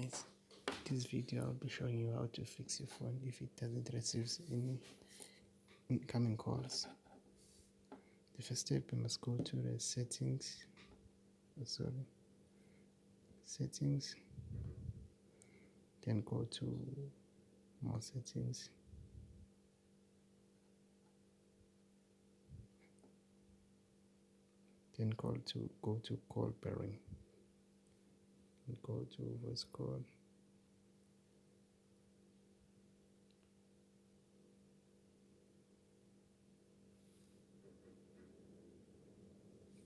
Guys, this video I'll be showing you how to fix your phone if it doesn't receive any incoming calls. The first step, you must go to the settings, then go to more settings, then go to call pairing, and go to voice call.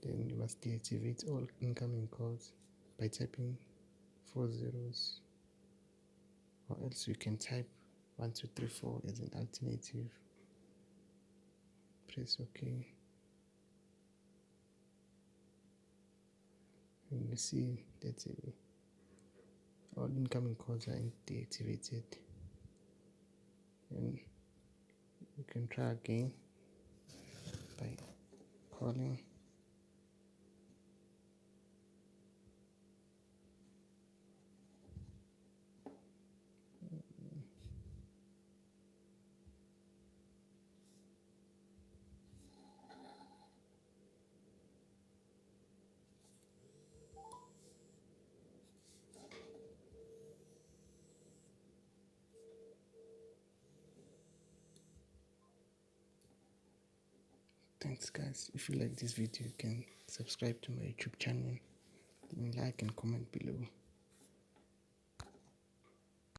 Then you must deactivate all incoming calls by typing 4 zeros, or else you can type 1234 as an alternative. Press OK. And you see that all incoming calls are deactivated. And you can try again by calling. Thanks guys. If you like this video, you can subscribe to my YouTube channel, and like and comment below.